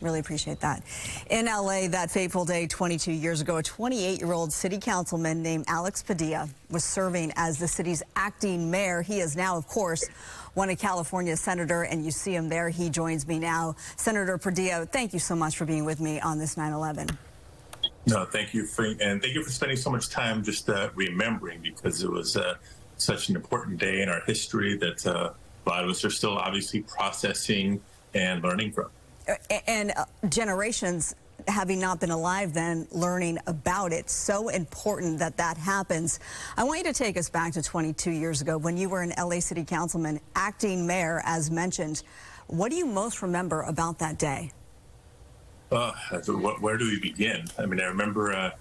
Really appreciate that. In LA, that fateful day 22 years ago, a 28-year-old city councilman named Alex Padilla was serving as the city's acting mayor. He is now, of course, one of California's senator, and you see him there. He joins me now. Senator Padilla, thank you so much for being with me on this 9/11. No, thank you, and thank you for spending so much time just remembering, because it was such an important day in our history that a lot of us are still obviously processing and learning from. And generations having not been alive then, learning about it. So important that that happens. I want you to take us back to 22 years ago when you were an LA City Councilman, acting mayor, as mentioned. What do you most remember about that day? Where do we begin? I mean, I remember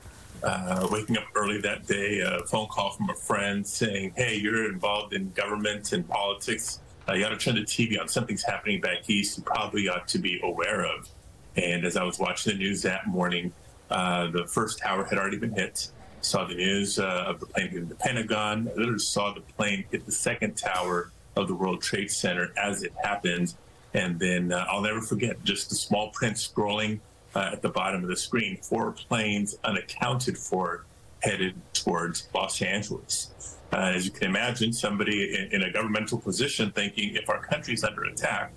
waking up early that day, a phone call from a friend saying, hey, you're involved in government and politics. You ought to turn the TV on. Something's happening back east you probably ought to be aware of. And as I was watching the news that morning, the first tower had already been hit. Saw the news of the plane hitting the Pentagon. I literally saw the plane hit the second tower of the World Trade Center as it happened. And then I'll never forget just the small print scrolling at the bottom of the screen. 4 planes unaccounted for headed towards Los Angeles. As you can imagine, somebody in a governmental position thinking, if our country's under attack,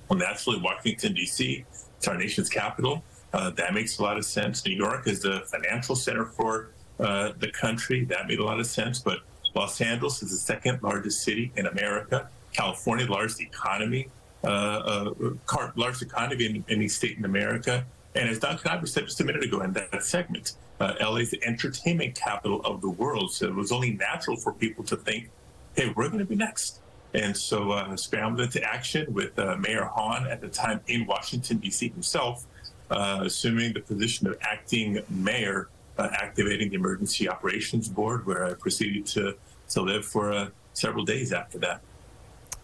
well, naturally Washington, D.C., it's our nation's capital. That makes a lot of sense. New York is the financial center for the country. That made a lot of sense. But Los Angeles is the second largest city in America. California, largest economy, largest economy in any state in America. And as Don Knobber said just a minute ago in that segment, LA is the entertainment capital of the world. So it was only natural for people to think, hey, we're going to be next. And so scrambled into action with Mayor Hahn at the time in Washington, D.C. himself, assuming the position of acting mayor, activating the Emergency Operations Board, where I proceeded to live for several days after that.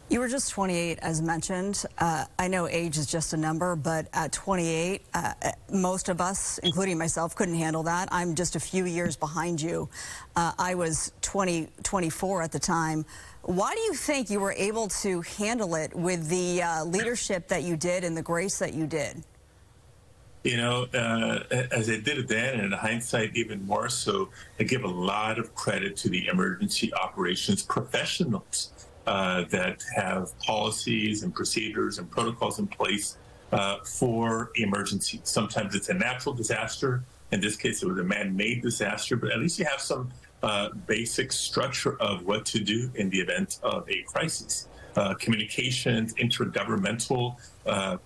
You were just 28, as mentioned. I know age is just a number, but at 28, most of us, including myself, couldn't handle that. I'm just a few years behind you. I was 24 at the time. Why do you think you were able to handle it with the leadership that you did and the grace that you did? You know, as I did it then, and in hindsight even more so, I give a lot of credit to the emergency operations professionals that have policies and procedures and protocols in place for emergencies. Sometimes it's a natural disaster. In this case, it was a man-made disaster, but at least you have some basic structure of what to do in the event of a crisis. Communications, intergovernmental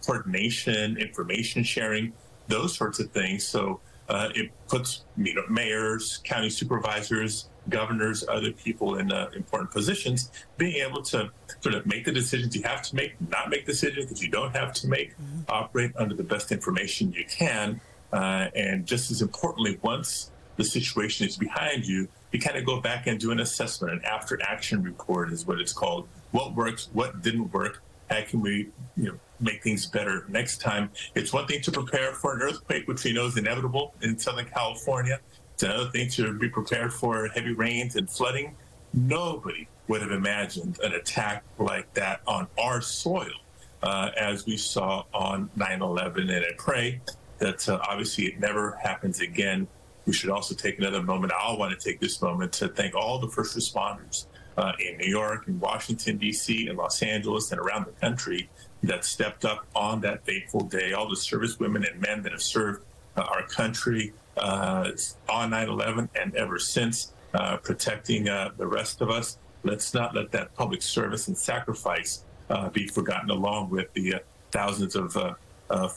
coordination, information sharing, those sorts of things. So it puts mayors, county supervisors, governors, other people in important positions, being able to sort of make the decisions you have to make, not make decisions that you don't have to make, operate under the best information you can. And just as importantly, once the situation is behind you, you kind of go back and do an assessment. An after-action report is what it's called. What worked, what didn't work, how can we make things better next time? It's one thing to prepare for an earthquake, which we know is inevitable in Southern California. It's another thing to be prepared for heavy rains and flooding. Nobody would have imagined an attack like that on our soil as we saw on 9/11. And I pray that obviously it never happens again. We should also take another moment. I'll want to take this moment to thank all the first responders in New York, in Washington, D.C., in Los Angeles, and around the country that stepped up on that fateful day, all the service women and men that have served our country on 9/11 and ever since, protecting the rest of us. Let's not let that public service and sacrifice be forgotten, along with the thousands of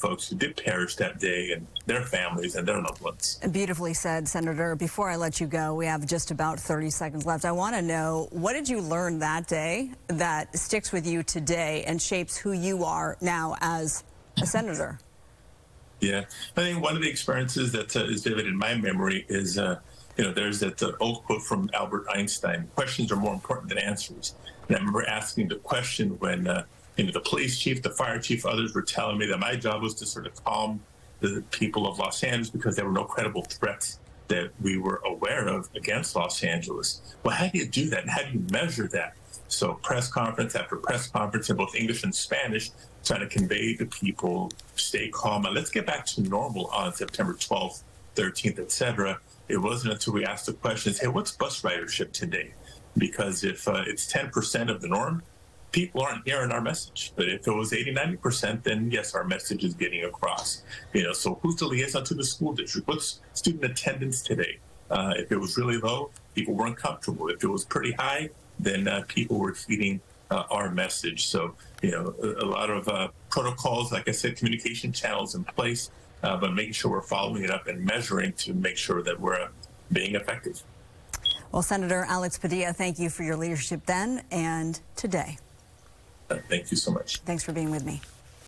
folks who did perish that day and their families and their loved ones. Beautifully said, Senator. Before I let you go, we have just about 30 seconds left. I want to know, what did you learn that day that sticks with you today and shapes who you are now as a senator? Yeah, I think one of the experiences that is vivid in my memory is, there's that old quote from Albert Einstein: questions are more important than answers. And I remember asking the question when the police chief, the fire chief, others were telling me that my job was to sort of calm the people of Los Angeles because there were no credible threats that we were aware of against Los Angeles. Well, how do you do that? And how do you measure that? So press conference after press conference in both English and Spanish, trying to convey to people, stay calm, and let's get back to normal on September 12th, 13th, etc. It wasn't until we asked the questions, hey, what's bus ridership today? Because if it's 10% of the norm, people aren't hearing our message. But if it was 80, 90%, then yes, our message is getting across. So who's the liaison to the school district? What's student attendance today? If it was really low, people weren't comfortable. If it was pretty high, then people were feeding our message. So, a lot of protocols, like I said, communication channels in place, but making sure we're following it up and measuring to make sure that we're being effective. Well, Senator Alex Padilla, thank you for your leadership then and today. Thank you so much. Thanks for being with me.